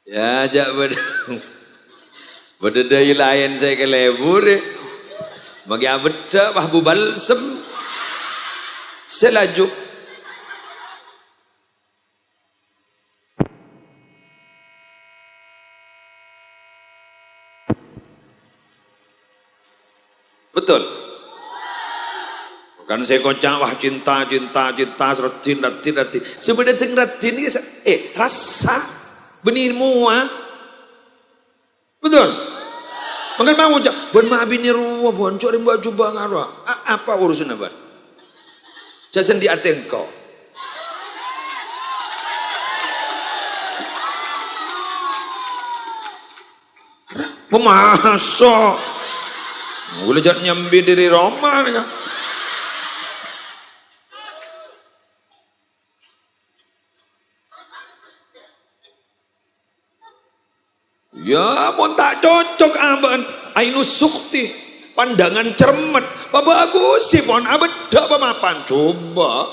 Ya jak berdedai lain saya ke lebur. Bagi abeda bahbu balsem selaju. Betul. Kan saya kocak wah cinta rati. Sebenarnya rati ini rasa benih mua. Betul. Makan mau cak, buat maafin ruwa, buat cari buat coba ngarwa. Apa urusan apa? Jasan di hati engkau. Pemasok. Boleh jangan nyambi dari Roma ya. Ya, mau tak cocok aban. Ainus sukti, pandangan cermet. Bagus sih, mohon abad dak pemapan. Coba.